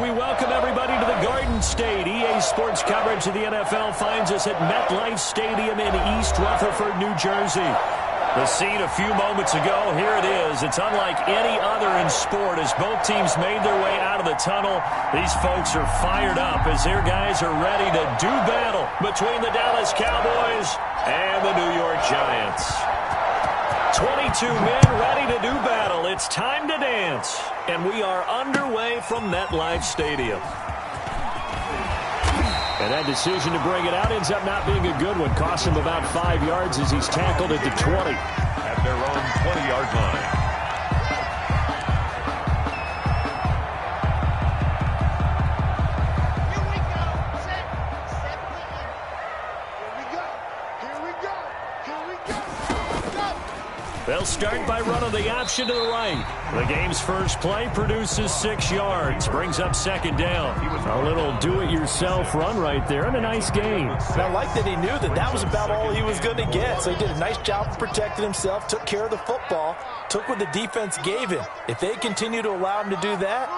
We welcome everybody to the Garden State. EA Sports coverage of the NFL finds us at MetLife Stadium in East Rutherford, New Jersey. The scene a few moments ago, here it is. It's unlike any other in sport as both teams made their way out of the tunnel. These folks are fired up as their guys are ready to do battle between the Dallas Cowboys and the New York Giants. 22 men ready to do battle. It's time to dance. And we are underway from MetLife Stadium. And that decision to bring it out ends up not being a good one. Costs him about 5 yards as he's tackled at the 20. At their own 20-yard line. They'll start by running the option to the right. The game's first play produces 6 yards. Brings up second down. A little do-it-yourself run right there and a nice game. I like that he knew that that was about all he was going to get. So he did a nice job of protecting himself, took care of the football, took what the defense gave him. If they continue to allow him to do that,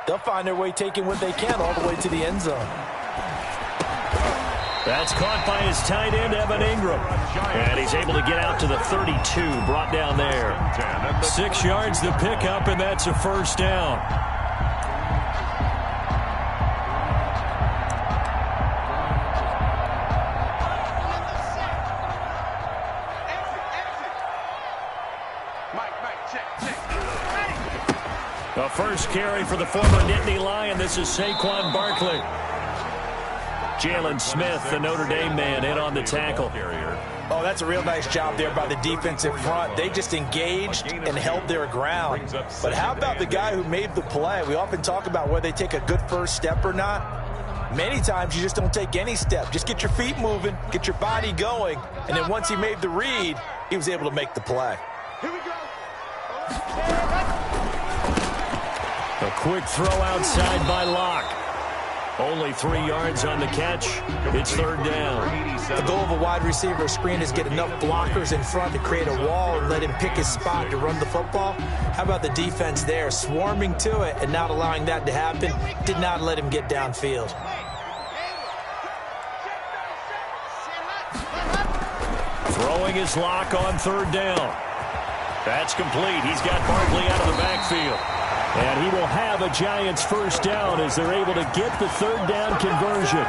they'll find their way taking what they can all the way to the end zone. That's caught by his tight end, Evan Ingram. And he's able to get out to the 32, brought down there. 6 yards the pickup, and that's a first down. The first carry for the former Nittany Lion. This is Saquon Barkley. Jalen Smith, the Notre Dame man, in on the tackle. Oh, that's a real nice job there by the defensive front. They just engaged and held their ground. But how about the guy who made the play? We often talk about whether they take a good first step or not. Many times you just don't take any step. Just get your feet moving, get your body going, and then once he made the read, he was able to make the play. Here we go. A quick throw outside by Locke. Only 3 yards on the catch. It's third down. The goal of a wide receiver screen is get enough blockers in front to create a wall and let him pick his spot to run the football. How about the defense there, swarming to it and not allowing that to happen? Did not let him get downfield. Throwing his Locke on third down. That's complete. He's got Barkley out of the backfield. And he will have a Giants first down as they're able to get the third down conversion.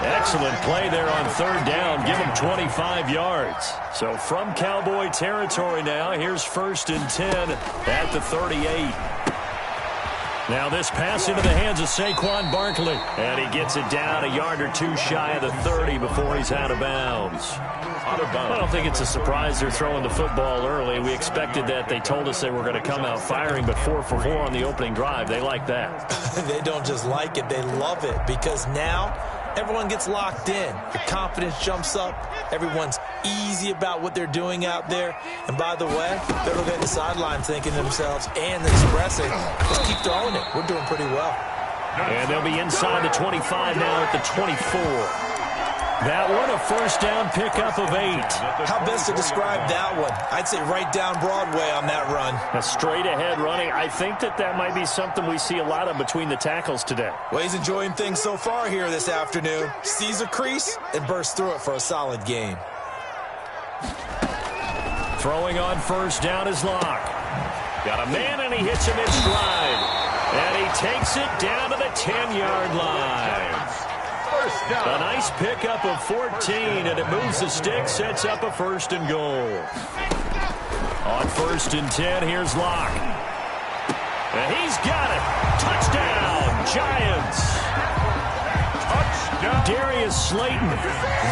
Excellent play there on third down. Give him 25 yards. So from Cowboy territory now, here's 1st and 10 at the 38. Now this pass into the hands of Saquon Barkley. And he gets it down a yard or two shy of the 30 before he's out of bounds. I don't think it's a surprise they're throwing the football early. We expected that. They told us they were going to come out firing, but 4 for 4 on the opening drive. They like that. They don't just like it. They love it because now everyone gets locked in. The confidence jumps up. Everyone's easy about what they're doing out there. And by the way, they're looking at the sideline thinking to themselves and expressing, just keep throwing it. We're doing pretty well. And they'll be inside the 25 now at the 24. That one, a first down pickup of 8. How best to describe that one? I'd say right down Broadway on that run. A straight ahead running. I think that might be something we see a lot of between the tackles today. Well, he's enjoying things so far here this afternoon. Sees a crease and bursts through it for a solid game. Throwing on first down is Locke. Got a man and he hits him in stride. And he takes it down to the 10-yard line. A nice pickup of 14, and it moves the stick, sets up a 1st and goal. On 1st and 10, here's Locke. And he's got it. Touchdown, Giants. Touchdown. Darius Slayton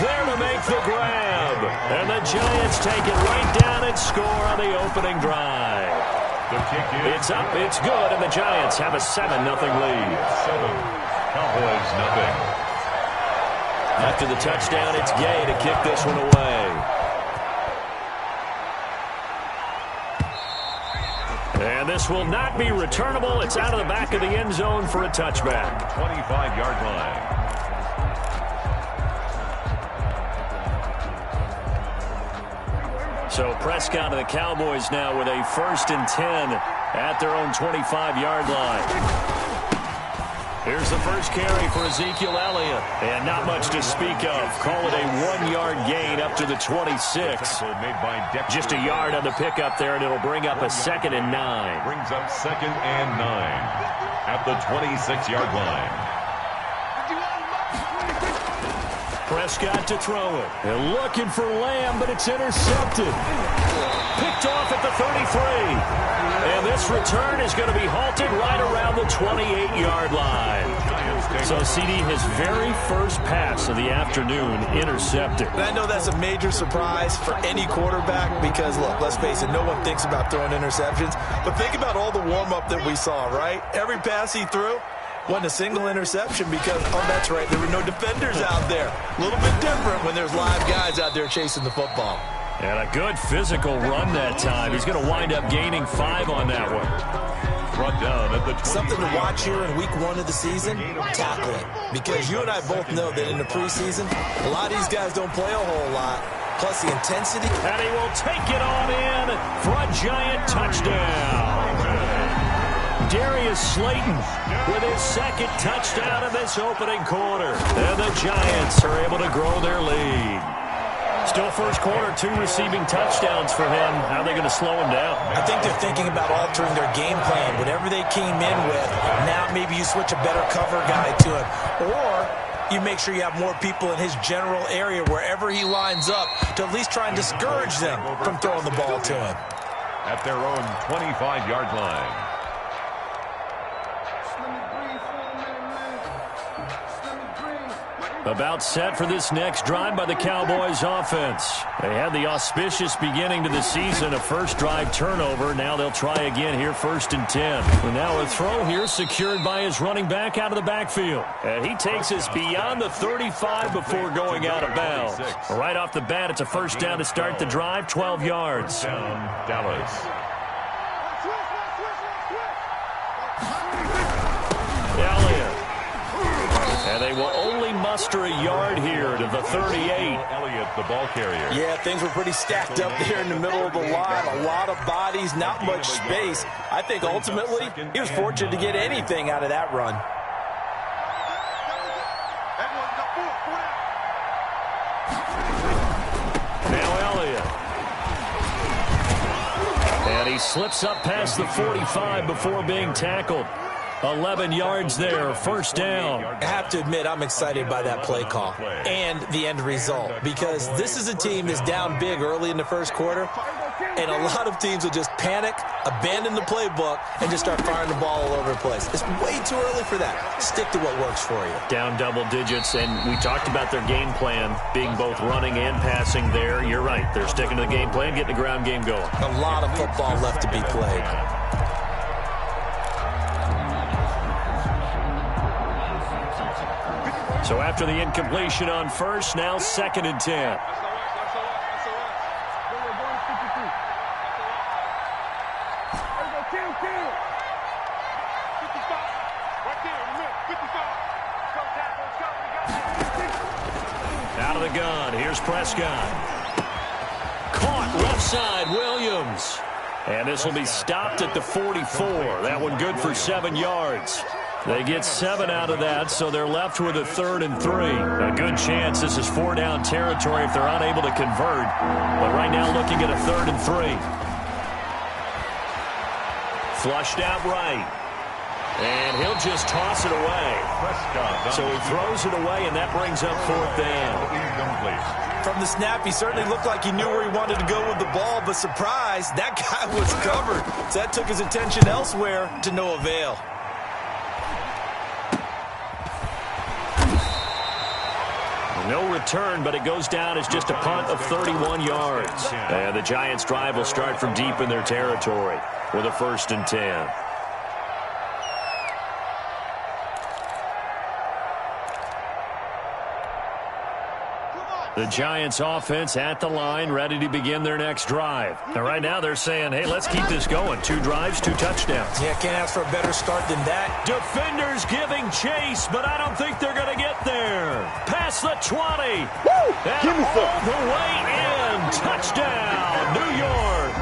there to make the grab. And the Giants take it right down and score on the opening drive. It's up, it's good, and the Giants have a 7-0 lead. 7, Cowboys 0. After the touchdown, it's Gay to kick this one away. And this will not be returnable. It's out of the back of the end zone for a touchback. 25-yard line. So Prescott and the Cowboys now with a 1st and 10 at their own 25-yard line. Here's the first carry for Ezekiel Elliott. And not much to speak of. Call it a 1-yard gain up to the 26. Just a yard on the pickup there, and it'll bring up a 2nd and 9. Brings up 2nd and 9 at the 26-yard line. Prescott to throw it. They're looking for Lamb, but it's intercepted. Picked off at the 33. And this return is going to be halted right around the 28-yard line. So CD, his very first pass of the afternoon intercepted. And I know that's a major surprise for any quarterback because, look, let's face it, no one thinks about throwing interceptions. But think about all the warm-up that we saw, right? Every pass he threw wasn't a single interception because, oh, that's right, there were no defenders out there. A little bit different when there's live guys out there chasing the football. And a good physical run that time. He's going to wind up gaining 5 on that one. Brought down at the 20. Something to watch here in week 1 of the season, tackling. Because you and I both know that in the preseason, a lot of these guys don't play a whole lot. Plus the intensity. And he will take it on in for a giant touchdown. Darius Slayton with his 2nd touchdown in this opening quarter. And the Giants are able to grow their lead. Still first quarter, 2 receiving touchdowns for him. How are they going to slow him down? I think they're thinking about altering their game plan. Whatever they came in with, now maybe you switch a better cover guy to him. Or you make sure you have more people in his general area wherever he lines up to at least try and discourage them from throwing the ball to him. At their own 25-yard line. About set for this next drive by the Cowboys offense. They had the auspicious beginning to the season, a first drive turnover. Now they'll try again here, 1st and 10. And now a throw here secured by his running back out of the backfield. And he takes us beyond the 35 before going out of bounds. Right off the bat, it's a first down to start the drive, 12 yards. Down Dallas. Elliott. And they will only muster a yard here to the 38. Elliott, the ball carrier. Yeah, things were pretty stacked up there in the middle of the line. A lot of bodies, not much space. I think ultimately he was fortunate to get anything out of that run. Now Elliott. And he slips up past the 45 before being tackled. 11 yards there, first down. I have to admit, I'm excited by that play call and the end result because this is a team that's down big early in the first quarter, and a lot of teams will just panic, abandon the playbook, and just start firing the ball all over the place. It's way too early for that. Stick to what works for you. Down double digits, and we talked about their game plan being both running and passing there. You're right. They're sticking to the game plan, getting the ground game going. A lot of football left to be played. So after the incompletion on first, now 2nd and 10. Out of the gun, here's Prescott. Caught left side, Williams. And this will be stopped at the 44. That one good for 7 yards. They get 7 out of that, so they're left with a 3rd and 3. A good chance this is 4-down territory if they're unable to convert. But right now looking at a 3rd and 3. Flushed out right. And he'll just toss it away. So he throws it away, and that brings up 4th down. From the snap, he certainly looked like he knew where he wanted to go with the ball, but surprise, that guy was covered. So that took his attention elsewhere to no avail. No return, but it goes down as just a punt of 31 yards. And the Giants' drive will start from deep in their territory with a 1st and 10. The Giants offense at the line, ready to begin their next drive. And right now they're saying, hey, let's keep this going. 2 drives, 2 touchdowns. Yeah, can't ask for a better start than that. Defenders giving chase, but I don't think they're going to get there. Past the 20. Woo! Give me some. The way in. Touchdown, New York.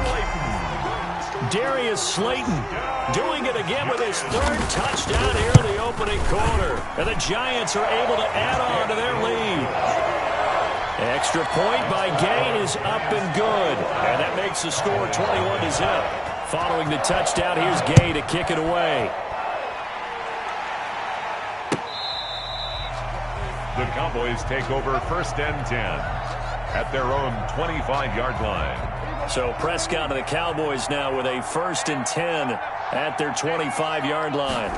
Darius Slayton doing it again with his third touchdown here in the opening quarter. And the Giants are able to add on to their lead. Extra point by Gain is up and good. And that makes the score 21-0. Following the touchdown, here's Gain to kick it away. The Cowboys take over 1st and 10 at their own 25-yard line. So Prescott and the Cowboys now with a 1st and 10 at their 25-yard line.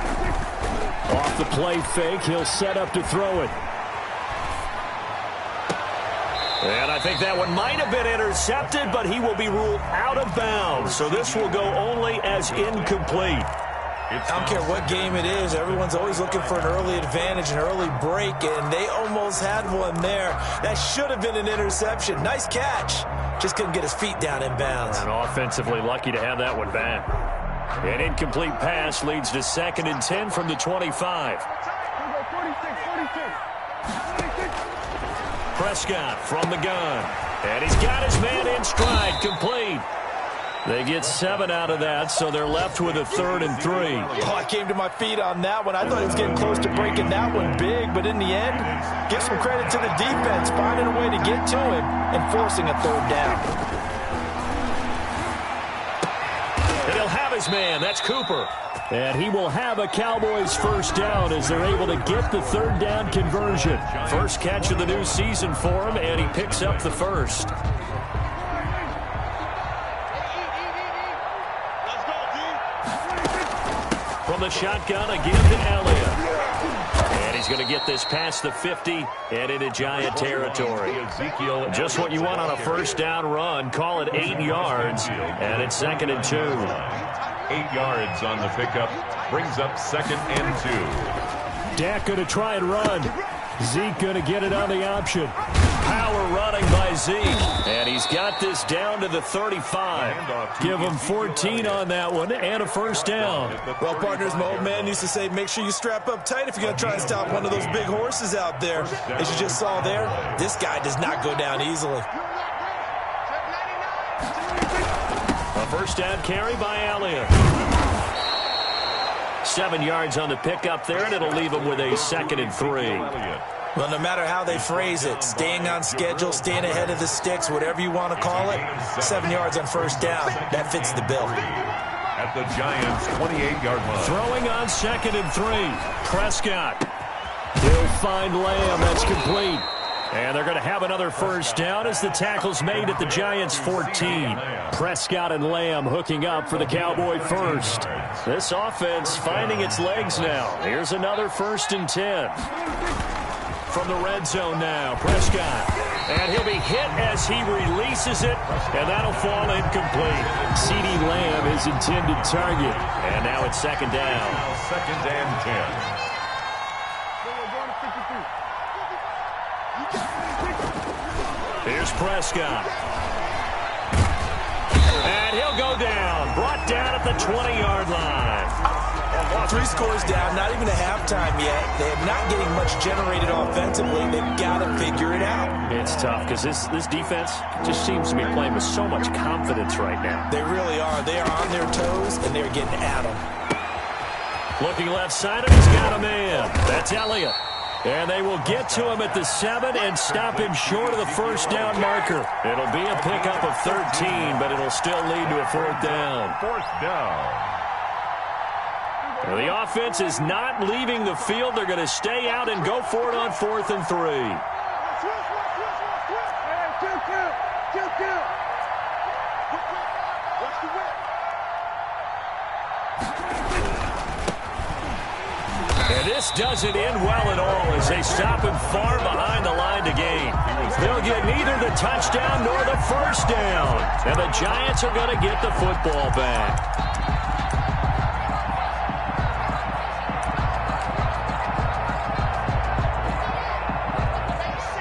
Off the play fake, he'll set up to throw it. And I think that one might have been intercepted, but he will be ruled out of bounds. So this will go only as incomplete. I don't care what game it is. Everyone's always looking for an early advantage, an early break, and they almost had one there. That should have been an interception. Nice catch. Just couldn't get his feet down in bounds. And offensively lucky to have that one back. An incomplete pass leads to 2nd and 10 from the 25. Prescott from the gun. And he's got his man in stride, complete. They get 7 out of that, so they're left with a 3rd and 3. Oh, I came to my feet on that one. I thought he was getting close to breaking that one big, but in the end, give some credit to the defense, finding a way to get to him and forcing a 3rd down. And he'll have his man. That's Cooper. And he will have a Cowboys 1st down as they're able to get the 3rd down conversion. First catch of the new season for him, and he picks up the 1st. From the shotgun, again to Elliott. And he's going to get this past the 50 and into Giant territory. Just what you want on a 1st down run. Call it 8 yards, and it's 2nd and 2. 8 yards on the pickup brings up 2nd and 2. Dak going to try and run. Zeke going to get it on the option. Power running by Zeke. And he's got this down to the 35. Give him 14 on that one and a 1st down. Well, partners, my old man used to say, make sure you strap up tight if you're going to try and stop one of those big horses out there. As you just saw there, this guy does not go down easily. A 1st down carry by Elliott. 7 yards on the pickup there, and it'll leave him with a 2nd and 3. Well, no matter how they phrase it, staying on schedule, staying ahead of the sticks, whatever you want to call it, 7 yards on 1st down, that fits the bill. At the Giants' 28-yard line. Throwing on 2nd and 3. Prescott. He'll find Lamb. That's complete. And they're going to have another 1st down as the tackle's made at the Giants' 14. Prescott and Lamb hooking up for the Cowboy 1st. This offense finding its legs now. Here's another 1st and 10. From the red zone now, Prescott. And he'll be hit as he releases it, and that'll fall incomplete. CeeDee Lamb, his intended target. And now it's 2nd down. Now 2nd and 10. Here's Prescott. And he'll go down. Brought down at the 20-yard line. 3 scores down, not even a halftime yet. They're not getting much generated offensively. They've got to figure it out. It's tough because this defense just seems to be playing with so much confidence right now. They really are. They are on their toes, and they're getting at them. Looking left-sided, he's got a man. That's Elliott. And they will get to him at the 7 and stop him short of the 1st down marker. It'll be a pickup of 13, but it'll still lead to a 4th down. 4th down. Well, the offense is not leaving the field. They're going to stay out and go for it on 4th and 3. And this doesn't end well at all as they stop him far behind the line to gain. They'll get neither the touchdown nor the 1st down. And the Giants are going to get the football back.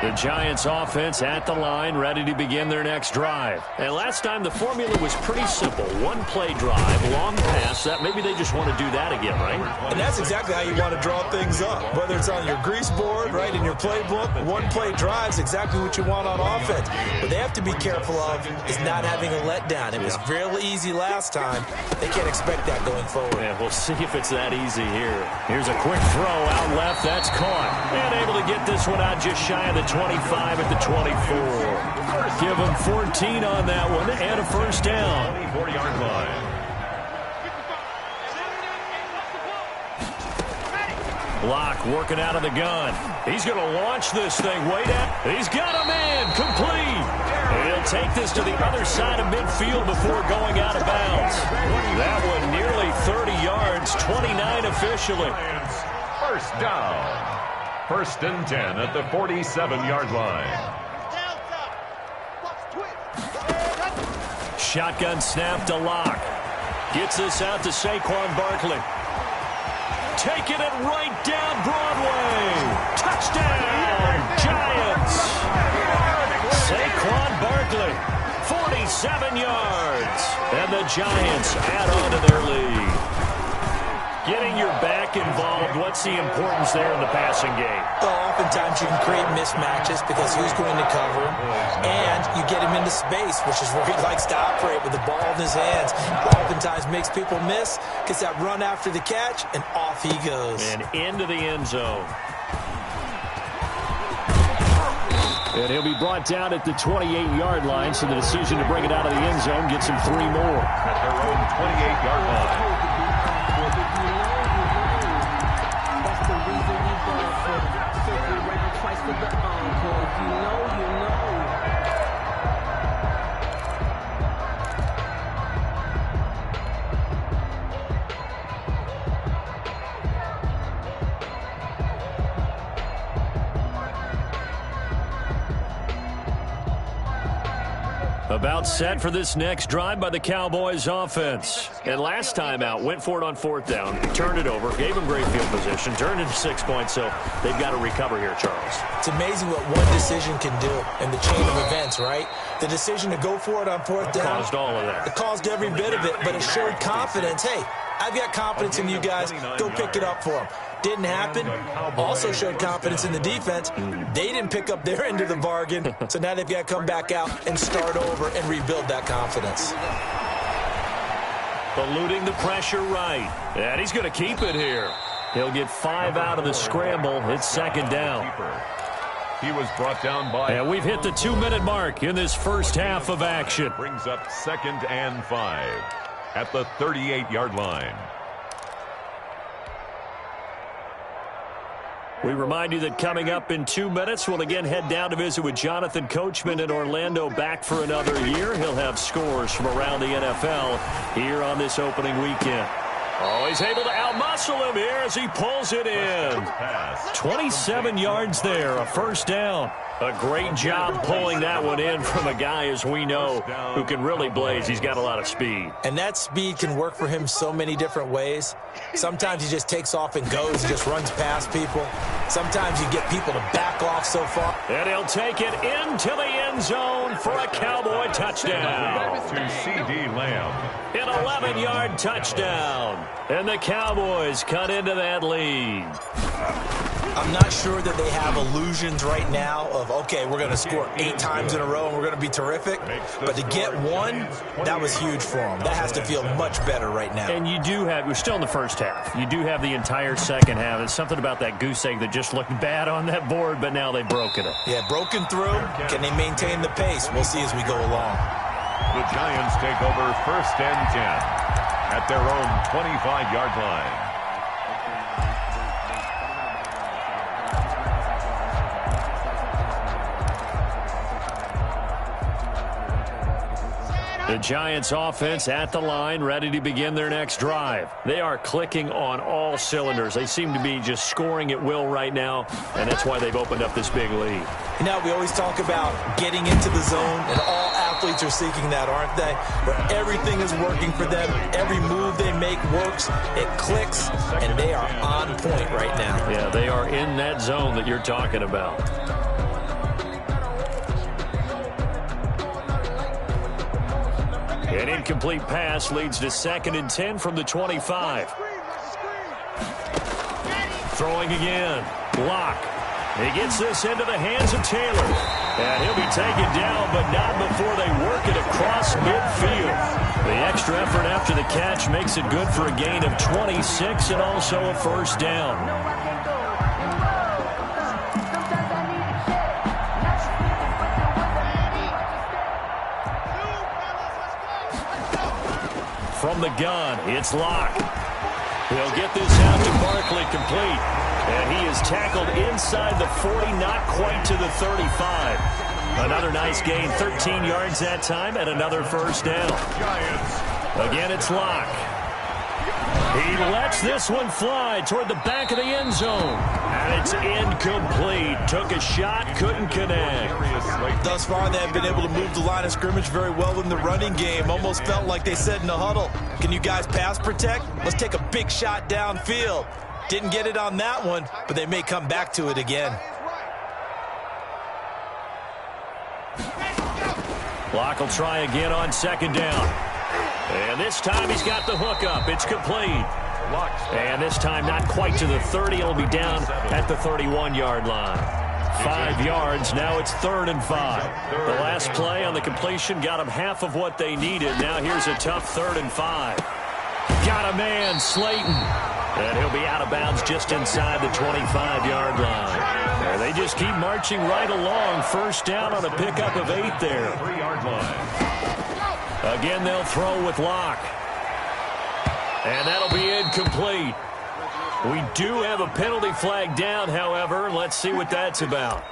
The Giants offense at the line, ready to begin their next drive. And last time the formula was pretty simple. One-play drive, long pass. That maybe they just want to do that again, right? And that's exactly how you want to draw things up. Whether it's on your grease board, right, in your playbook, one-play drive is exactly what you want on offense. What they have to be careful of is not having a letdown. It was really easy last time. They can't expect that going forward. Yeah, we'll see if it's that easy here. Here's a quick throw out left. That's caught. And able to get this one out just shy of the 25 at the 24. Give them 14 on that one and a first down. 24-yard line. Block working out of the gun. He's going to launch this thing way down. He's got a man complete. And he'll take this to the other side of midfield before going out of bounds. That one nearly 30 yards, 29 officially. First down. First and 10 at the 47-yard line. Shotgun snap to Locke. Gets this out to Saquon Barkley. Taking it right down Broadway. Touchdown, Giants. Saquon Barkley, 47 yards. And the Giants add on to their lead. Getting your back involved, what's the importance there in the passing game? Well, oftentimes you can create mismatches because who's going to cover him, and you get him into space, which is where he likes to operate with the ball in his hands. Oftentimes makes people miss, gets that run after the catch, and off he goes. And into the end zone. And he'll be brought down at the 28-yard line, so the decision to bring it out of the end zone gets him 3 more. At their own 28-yard line. About set for this next drive by the Cowboys offense. And last time out, went for it on 4th down, turned it over, gave them great field position, turned it to 6 points, so they've got to recover here, Charles. It's amazing what one decision can do in the chain of events, right? The decision to go for it on 4th down. Caused all of that. It caused every bit of it, but it showed confidence. Hey, I've got confidence in you guys. Go pick it up for them. Didn't happen. Also showed confidence in the defense. They didn't pick up their end of the bargain, so now they've got to come back out and start over and rebuild that confidence. Eluding the pressure right. And he's going to keep it here. He'll get 5 out of the scramble. It's 2nd down. He was brought down by... And we've hit the 2-minute mark in this first half of action. Brings up 2nd and 5 at the 38-yard line. We remind you that coming up in 2 minutes, we'll again head down to visit with Jonathan Coachman in Orlando, back for another year. He'll have scores from around the NFL here on this opening weekend. Oh, he's able to outmuscle him here as he pulls it in. 27 yards there, a first down. A great job pulling that one in from a guy, as we know, who can really blaze. He's got a lot of speed. And that speed can work for him so many different ways. Sometimes he just takes off and goes and just runs past people. Sometimes you get people to back off so far. And he'll take it into the end zone for a Cowboy touchdown. To C.D. Lamb. An 11-yard touchdown. And the Cowboys cut into that lead. I'm not sure that they have illusions right now of, okay, we're going to score 8 times in a row and we're going to be terrific. But to get one, that was huge for them. That has to feel much better right now. And you do have, we're still in the first half. You do have the entire second half. It's something about that goose egg that just looked bad on that board, but now they've broken it. Yeah, broken through. Can they maintain the pace? We'll see as we go along. The Giants take over 1st and 10 at their own 25-yard line. The Giants offense at the line, ready to begin their next drive. They are clicking on all cylinders. They seem to be just scoring at will right now, and that's why they've opened up this big lead. You know, we always talk about getting into the zone, and all athletes are seeking that, aren't they? Where everything is working for them. Every move they make works. It clicks, and they are on point right now. Yeah, they are in that zone that you're talking about. An incomplete pass leads to 2nd and 10 from the 25. Throwing again. Block. He gets this into the hands of Taylor. And he'll be taken down, but not before they work it across midfield. The extra effort after the catch makes it good for a gain of 26 and also a first down. From the gun, it's Locke. He'll get this out to Barkley complete. And he is tackled inside the 40, not quite to the 35. Another nice gain, 13 yards that time, and another first down. Again, it's Locke. He lets this one fly toward the back of the end zone. And it's incomplete. Took a shot, couldn't connect. Thus far, they have been able to move the line of scrimmage very well in the running game. Almost felt like they said in the huddle, can you guys pass protect? Let's take a big shot downfield. Didn't get it on that one, but they may come back to it again. Locke will try again on 2nd down. And this time he's got the hook up. It's complete. And this time not quite to the 30. It'll be down at the 31-yard line. 5 yards. Now it's 3rd and 5. The last play on the completion got them half of what they needed. Now here's a tough 3rd and 5. Got a man, Slayton. And he'll be out of bounds just inside the 25-yard line. And they just keep marching right along. First down on a pickup of 8 there. 3-yard line. Again, they'll throw with Locke. And that'll be incomplete. We do have a penalty flag down, however. Let's see what that's about.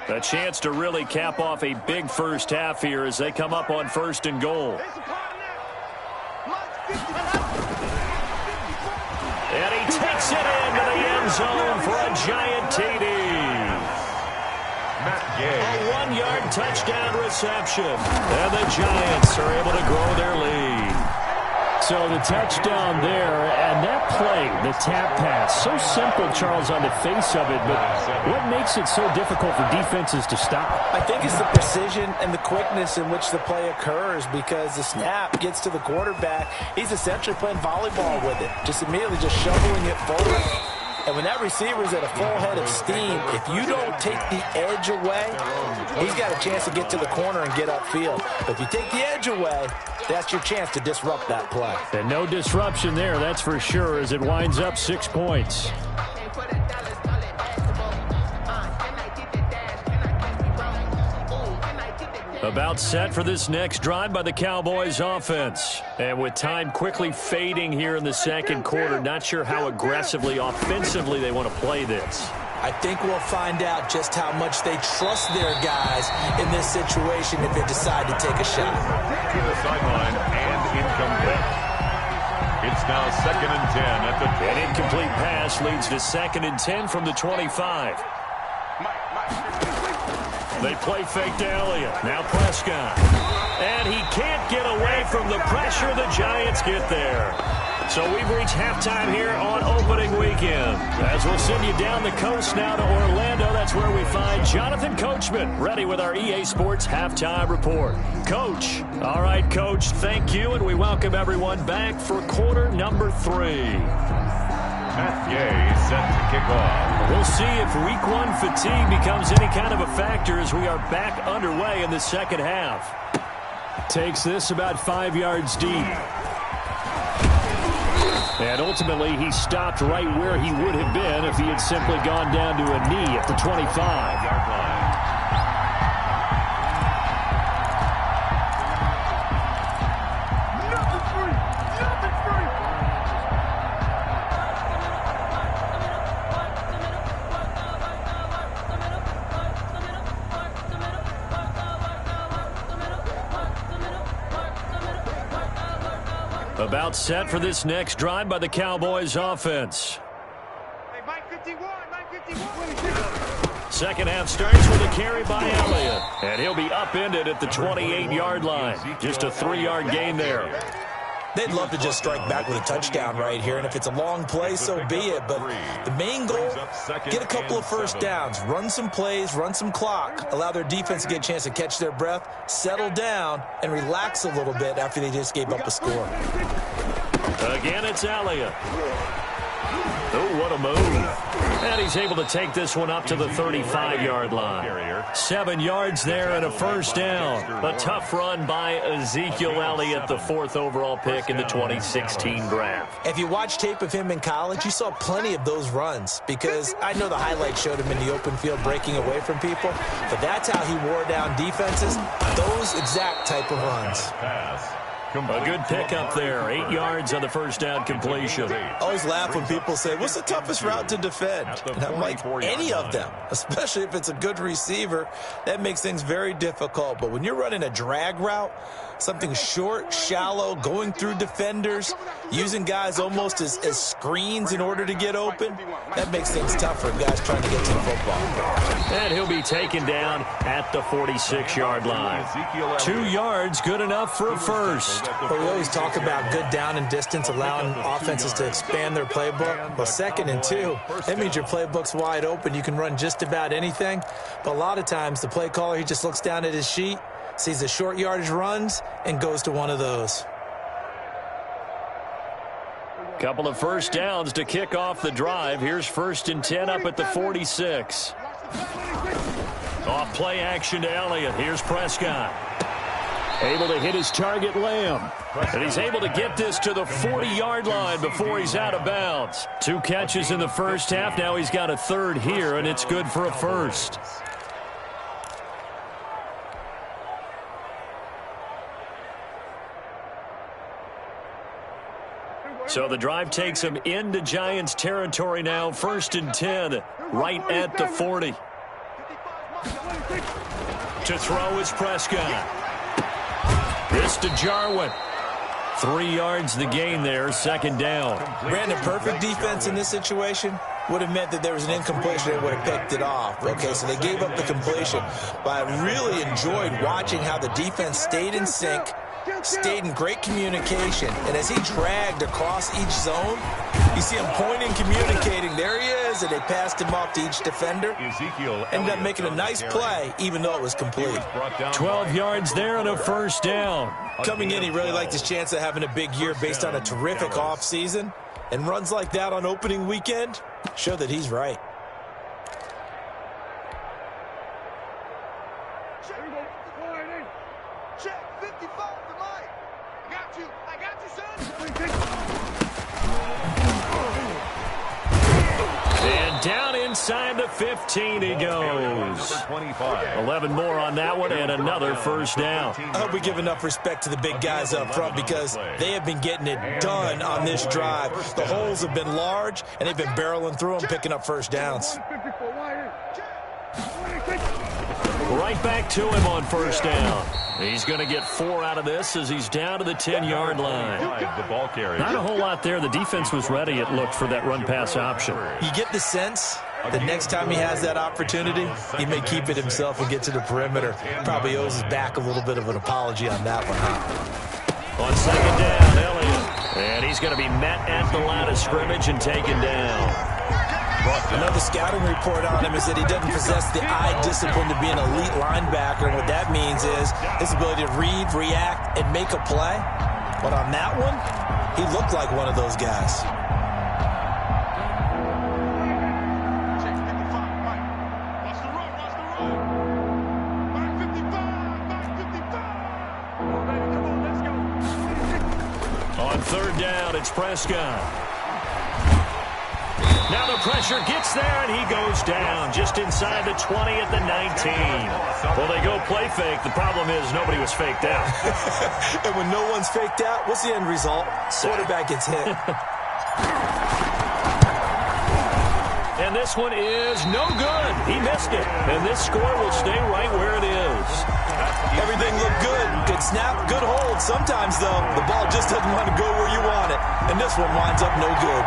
A chance to really cap off a big first half here as they come up on 1st and goal. And he takes it into the end zone for a giant TD. A 1-yard touchdown reception. And the Giants are able to grow their lead. So the touchdown there, and that play, the tap pass, so simple, Charles, on the face of it, but what makes it so difficult for defenses to stop? I think it's the precision and the quickness in which the play occurs, because the snap gets to the quarterback. He's essentially playing volleyball with it, just immediately just shoveling it forward. And when that receiver's at a full head of steam, if you don't take the edge away, he's got a chance to get to the corner and get upfield. But if you take the edge away, that's your chance to disrupt that play. And no disruption there, that's for sure, as it winds up 6 points. About set for this next drive by the Cowboys offense. And with time quickly fading here in the 2nd quarter, not sure how aggressively, offensively they want to play this. I think we'll find out just how much they trust their guys in this situation if they decide to take a shot. To the sideline and incomplete. It's now 2nd and 10 at the... An incomplete pass leads to 2nd and 10 from the 25. They play fake to Elliott. Now Prescott. And he can't get away from the pressure. The Giants get there. So we've reached halftime here on opening weekend. As we'll send you down the coast now to Orlando, that's where we find Jonathan Coachman, ready with our EA Sports Halftime Report. Coach. All right, Coach, thank you, and we welcome everyone back for quarter number 3. Mathieu set to kick off. We'll see if week 1 fatigue becomes any kind of a factor as we are back underway in the 2nd half. Takes this about 5 yards deep. And ultimately, he stopped right where he would have been if he had simply gone down to a knee at the 25-yard line. About set for this next drive by the Cowboys offense. Hey, Mike 51, Mike 51. Second half starts with a carry by Elliott. And he'll be upended at the 28-yard line. Just a 3-yard gain there. They'd love to just strike back with a touchdown right here, and if it's a long play, so be it. But the main goal, get a couple of first downs, run some plays, run some clock, allow their defense to get a chance to catch their breath, settle down, and relax a little bit after they just gave up a score. Again, it's Elliott. Oh, what a move. And he's able to take this one up to the 35-yard line. 7 yards there and a first down. A tough run by Ezekiel Elliott, the 4th overall pick in the 2016 draft. If you watch tape of him in college, you saw plenty of those runs, because I know the highlights showed him in the open field breaking away from people, but that's how he wore down defenses, those exact type of runs. A good pickup there. 8 yards on the first down completion. I always laugh when people say, what's the toughest route to defend? And I'm like, any of them, especially if it's a good receiver. That makes things very difficult. But when you're running a drag route, something short, shallow, going through defenders, using guys almost as screens in order to get open, that makes things tough for guys trying to get to the football. And he'll be taken down at the 46-yard line. 2 yards, good enough for a first. Well, we always talk about good down and distance, allowing offenses to expand their playbook. Well, 2nd and 2, that means your playbook's wide open. You can run just about anything. But a lot of times, the play caller, he just looks down at his sheet, sees the short yardage runs, and goes to one of those. Couple of first downs to kick off the drive. Here's 1st and 10 up at the 46. Off play action to Elliott. Here's Prescott. Able to hit his target, Lamb. And he's able to get this to the 40-yard line before he's out of bounds. 2 catches in the first half. Now he's got a 3rd here, and it's good for a first. So the drive takes him into Giants territory now. 1st and 10, right at the 40. To throw is Prescott. This to Jarwin. 3 yards the gain there, 2nd down. Brandon, perfect defense in this situation would have meant that there was an incompletion. They would have picked it off. Okay, so they gave up the completion. But I really enjoyed watching how the defense stayed in sync, stayed in great communication, and as he dragged across each zone, you see him pointing, communicating. There he is, and they passed him off to each defender. Ended up making a nice play, even though it was complete. 12 yards there and a first down. Coming in, he really liked his chance of having a big year based on a terrific offseason, and runs like that on opening weekend show that he's right. And down inside the 15 he goes. 11 more on that one and another first down. I hope we give enough respect to the big guys up front, because they have been getting it done on this drive. The holes have been large, and they've been barreling through them, picking up first downs. Right back to him on first down. He's going to get 4 out of this as he's down to the 10-yard line. Not a whole lot there. The defense was ready, it looked, for that run-pass option. You get the sense that next time he has that opportunity, he may keep it himself and get to the perimeter. Probably owes his back a little bit of an apology on that one, huh? On 2nd down, Elliott. And he's going to be met at the line of scrimmage and taken down. Another scouting report on him is that he doesn't possess the eye discipline to be an elite linebacker. And what that means is his ability to read, react, and make a play. But on that one, he looked like one of those guys. On 3rd down, it's Prescott. Now the pressure gets there, and he goes down just inside the 20 at the 19. Well, they go play fake. The problem is nobody was faked out. And when no one's faked out, what's the end result? Quarterback gets hit. And this one is no good. He missed it. And this score will stay right where it is. Everything looked good. Good snap, good hold. Sometimes, though, the ball just doesn't want to go where you want it. And this one winds up no good.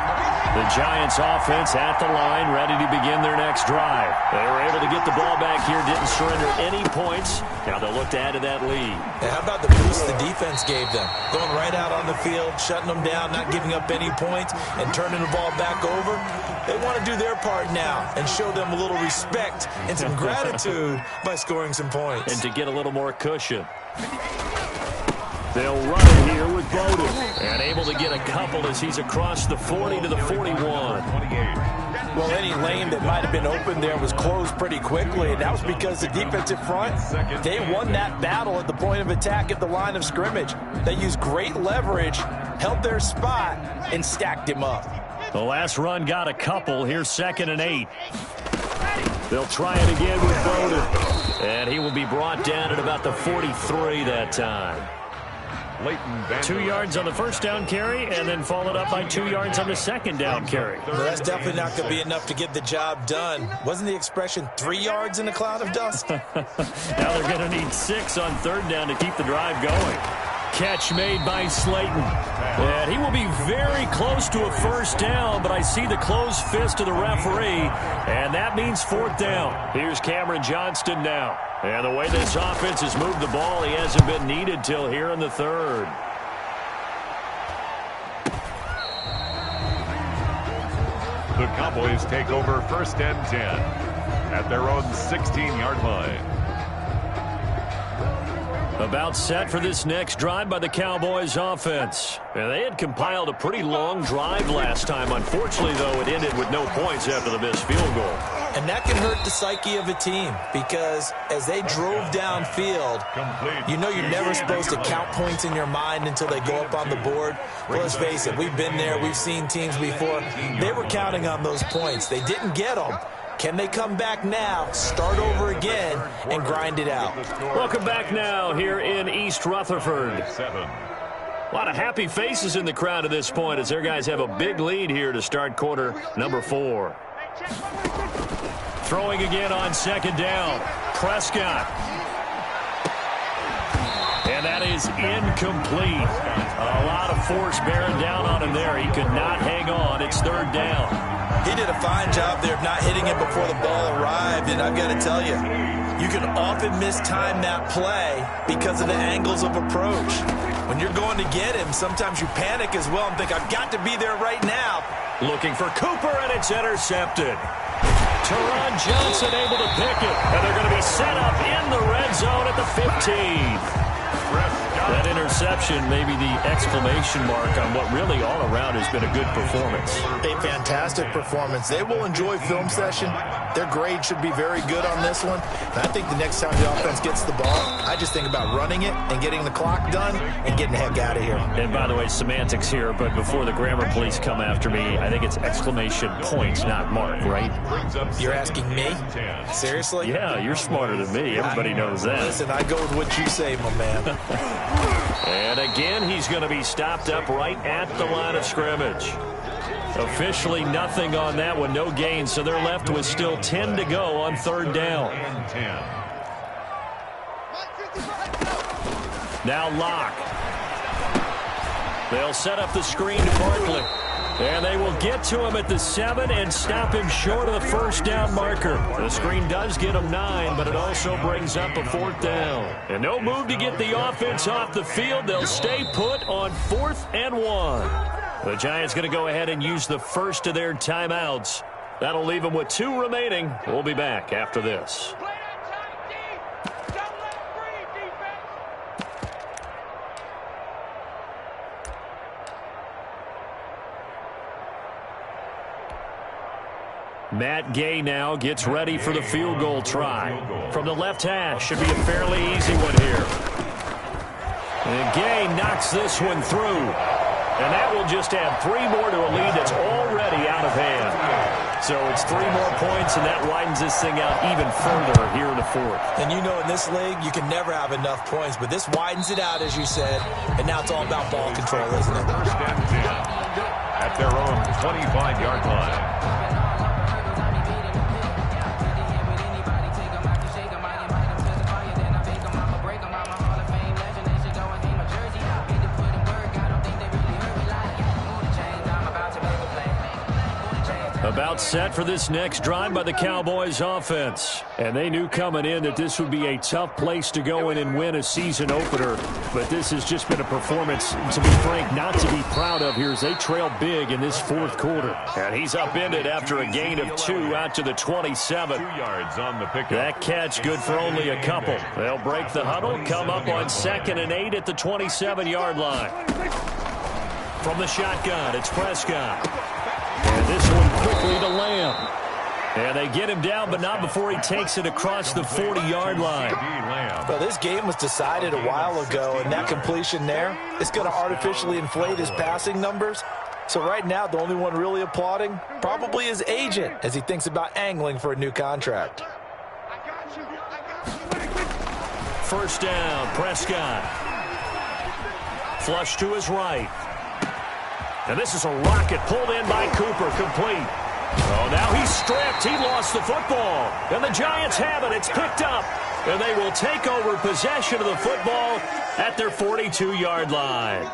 The Giants offense at the line, ready to begin their next drive. They were able to get the ball back here, didn't surrender any points. Now they'll look to add to that lead. And how about the boost the defense gave them? Going right out on the field, shutting them down, not giving up any points, and turning the ball back over. They want to do their part now and show them a little respect and some gratitude by scoring some points. And to get a little more cushion. They'll run it here with Bowden. And able to get a couple as he's across the 40 to the 41. Well, any lane that might have been open there was closed pretty quickly, and that was because the defensive front, they won that battle at the point of attack at the line of scrimmage. They used great leverage, held their spot, and stacked him up. The last run got a couple. Here's 2nd and 8. They'll try it again with Bowden. And he will be brought down at about the 43 that time. 2 yards on the first down carry, and then followed up by 2 yards on the second down carry. Well, that's definitely not going to be enough to get the job done. Wasn't the expression 3 yards in a cloud of dust? Now they're going to need 6 on 3rd down to keep the drive going. Catch made by Slayton. And he will be very close to a first down, but I see the closed fist of the referee, and that means 4th down. Here's Cameron Johnston now. And the way this offense has moved the ball, he hasn't been needed till here in the 3rd. The Cowboys take over 1st and 10 at their own 16-yard line. About set for this next drive by the Cowboys offense. And they had compiled a pretty long drive last time. Unfortunately, though, it ended with no points after the missed field goal. And that can hurt the psyche of a team because as they drove downfield, you know you're never supposed to count points in your mind until they go up on the board. Well, let's face it, we've been there. We've seen teams before. They were counting on those points. They didn't get them. Can they come back now, start over again, and grind it out? Welcome back now here in East Rutherford. A lot of happy faces in the crowd at this point as their guys have a big lead here to start quarter number 4. Throwing again on 2nd down. Prescott. And that is incomplete. A lot of force bearing down on him there. He could not hang on. It's 3rd down. He did a fine job there of not hitting it before the ball arrived, and I've got to tell you, you can often mistime that play because of the angles of approach. When you're going to get him, sometimes you panic as well and think, I've got to be there right now. Looking for Cooper, and it's intercepted. Teron Johnson able to pick it, and they're going to be set up in the red zone at the 15. That interception may be the exclamation mark on what really all around has been a good performance. A fantastic performance. They will enjoy film session. Their grade should be very good on this one. And I think the next time the offense gets the ball, I just think about running it and getting the clock done and getting the heck out of here. And by the way, semantics here, but before the grammar police come after me, I think it's exclamation points, not mark, right? You're asking me? Seriously? Yeah, you're smarter than me. Everybody knows that. Listen, I go with what you say, my man. And again, he's going to be stopped up right at the line of scrimmage. Officially nothing on that one, no gain, so they're left with still 10 to go on 3rd down. Now Locke. They'll set up the screen to Barkley. And they will get to him at the 7 and stop him short of the first down marker. The screen does get him 9, but it also brings up a 4th down. And no move to get the offense off the field. They'll stay put on 4th and 1. The Giants going to go ahead and use the first of their timeouts. That'll leave them with 2 remaining. We'll be back after this. Matt Gay now gets ready for the field goal try. From the left hash, should be a fairly easy one here. And Gay knocks this one through. And that will just add 3 more to a lead that's already out of hand. So it's 3 more points, and that widens this thing out even further here in the 4th. And you know in this league, you can never have enough points, but this widens it out, as you said, and now it's all about ball control, isn't it? 1st and 10 at their own 25-yard line. About set for this next drive by the Cowboys offense. And they knew coming in that this would be a tough place to go in and win a season opener. But this has just been a performance, to be frank, not to be proud of here as they trail big in this fourth quarter. And he's upended after a gain of 2 out to the 27. 2 yards on the pickup. That catch good for only a couple. They'll break the huddle, come up on 2nd and 8 at the 27-yard line. From the shotgun, it's Prescott. And this one quickly to Lamb. And they get him down, but not before he takes it across the 40-yard line. Well, this game was decided a while ago, and that completion there is going to artificially inflate his passing numbers. So right now, the only one really applauding probably his agent as he thinks about angling for a new contract. First down, Prescott. Flush to his right. And this is a rocket pulled in by Cooper, complete. Oh, now he's stripped. He lost the football. And the Giants have it. It's picked up. And they will take over possession of the football at their 42-yard line.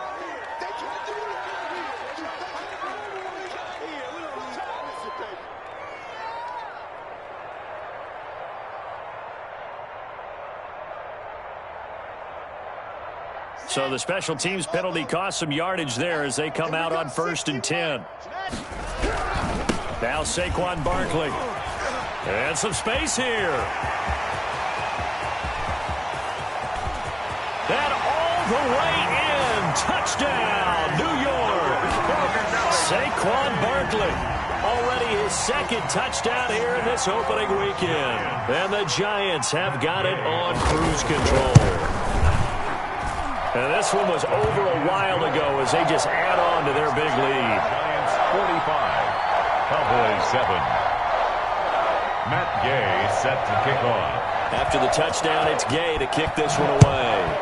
So the special teams penalty cost some yardage there as they come out on 1st and 10. Now Saquon Barkley. And some space here. And all the way in. Touchdown, New York. Saquon Barkley. Already his 2nd touchdown here in this opening weekend. And the Giants have got it on cruise control. And this one was over a while ago as they just add on to their big lead. Giants 45, Cowboys 7. Matt Gay set to kick off. After the touchdown, it's Gay to kick this one away.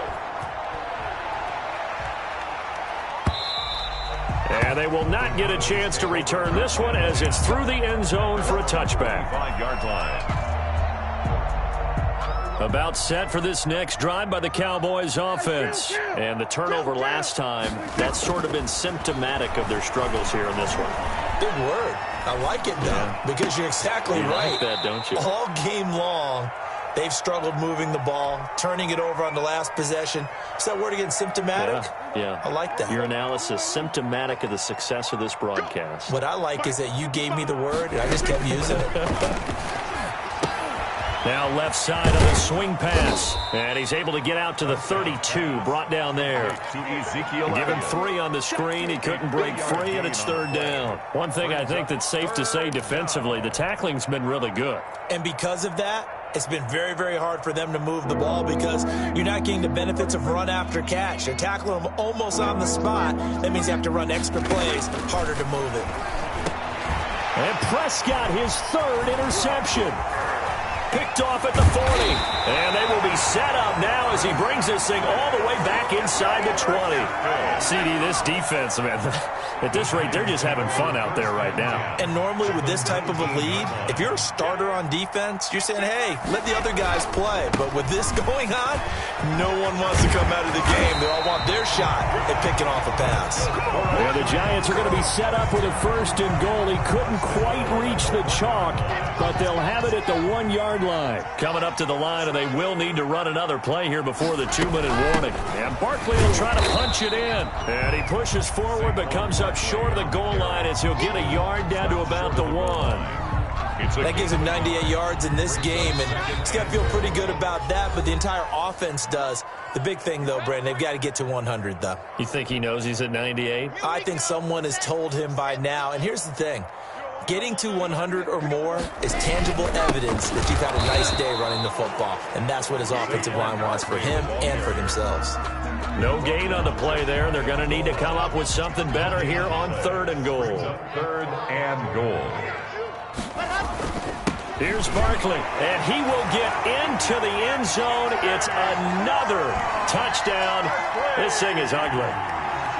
And they will not get a chance to return this one as it's through the end zone for a touchback. 5-yard line. About set for this next drive by the Cowboys offense. And the turnover last time, that's sort of been symptomatic of their struggles here in this one. Big word. I like it, though, because you're exactly right. Like that, don't you? All game long, they've struggled moving the ball, turning it over on the last possession. Is that word again, symptomatic? Yeah. I like that. Your analysis, symptomatic of the success of this broadcast. What I like is that you gave me the word, and I just kept using it. Now left side of the swing pass. And he's able to get out to the 32, brought down there. Give him 3 on the screen. He couldn't break free, and it's 3rd down. One thing I think that's safe to say defensively, the tackling's been really good. And because of that, it's been very, very hard for them to move the ball because you're not getting the benefits of run after catch. They're tackling them almost on the spot. That means you have to run extra plays, harder to move it. And Prescott, his 3rd interception. Picked off at the 40. And they will be set up now as he brings this thing all the way back inside the 20. CD, this defense, man, at this rate, they're just having fun out there right now. And normally with this type of a lead, if you're a starter on defense, you're saying, hey, let the other guys play. But with this going on, no one wants to come out of the game. They all want their shot at picking off a pass. Yeah, the Giants are going to be set up with a 1st and goal. He couldn't quite reach the chalk, but they'll have it at the 1-yard line. Coming up to the line, and they will need to run another play here before the 2-minute warning. And Barkley will try to punch it in. And he pushes forward but comes up short of the goal line as he'll get a yard down to about the 1. That gives him 98 yards in this game, and he's got to feel pretty good about that, but the entire offense does. The big thing, though, Brandon, they've got to get to 100, though. You think he knows he's at 98? I think someone has told him by now, and here's the thing. Getting to 100 or more is tangible evidence that you've had a nice day running the football, and that's what his offensive line wants for him and for themselves. No gain on the play there. They're going to need to come up with something better here on 3rd and goal. 3rd and goal. Here's Barkley, and he will get into the end zone. It's another touchdown. This thing is ugly.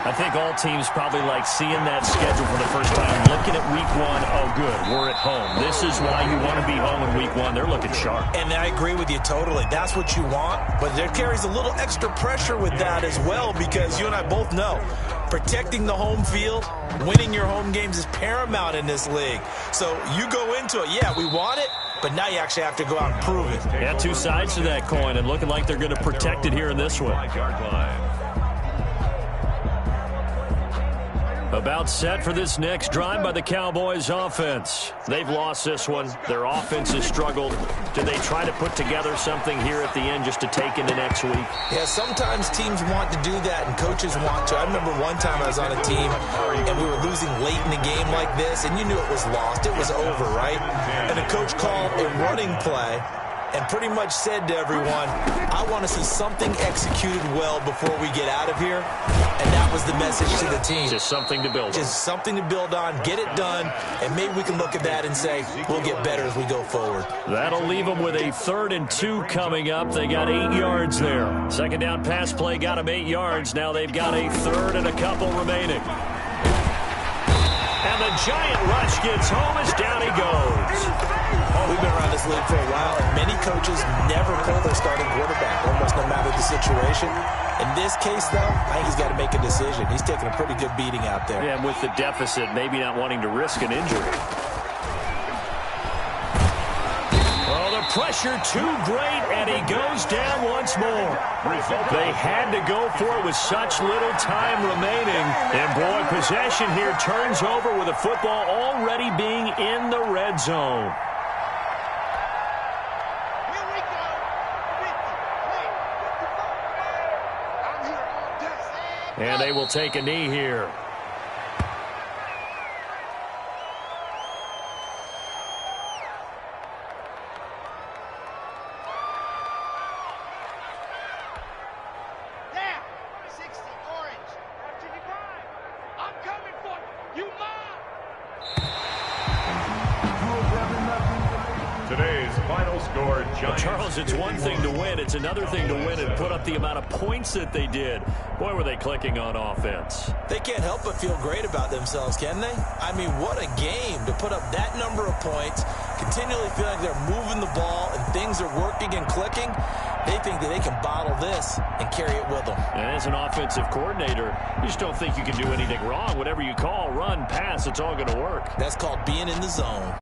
I think all teams probably like seeing that schedule for the first time, looking at week 1. Oh, good, we're at home. This is why you want to be home in week 1. They're looking sharp. And I agree with you totally. That's what you want, but there carries a little extra pressure with that as well because you and I both know Protecting the home field, winning your home games is paramount in this league. So you go into it, yeah, we want it, but now you actually have to go out and prove it. Yeah, two sides to that coin, and looking like they're going to protect it here in this one. About set for this next drive by the Cowboys offense. They've lost this one. Their offense has struggled. Do they try to put together something here at the end just to take into next week? Yeah, sometimes teams want to do that and coaches want to. I remember one time I was on a team and we were losing late in the game like this, and you knew it was lost. It was over, right? And the coach called a running play and pretty much said to everyone, I want to see something executed well before we get out of here. And that was the message to the team. Just something to build on. Just something to build on, get it done, and maybe we can look at that and say, we'll get better as we go forward. That'll leave them with a 3rd and 2 coming up. They got 8 yards there. Second down pass play got them 8 yards. Now they've got a 3rd and a couple remaining. And the giant rush gets home as down he goes. We've been around this league for a while, and many coaches never pull their starting quarterback, almost no matter the situation. In this case, though, I think he's got to make a decision. He's taking a pretty good beating out there. Yeah, and with the deficit, maybe not wanting to risk an injury. Oh, the pressure too great, and he goes down once more. They had to go for it with such little time remaining. And, boy, possession here turns over with the football already being in the red zone. And they will take a knee here. Down. 60, orange. I'm coming for you. You mom. Today's final score, Giants. Charles, it's one thing to win. It's another thing to win and put up the amount of points that they did. Boy, were they clicking on offense. They can't help but feel great about themselves, can they? I mean, what a game to put up that number of points, continually feel like they're moving the ball and things are working and clicking. They think that they can bottle this and carry it with them. And as an offensive coordinator, you just don't think you can do anything wrong. Whatever you call, run, pass, it's all going to work. That's called being in the zone.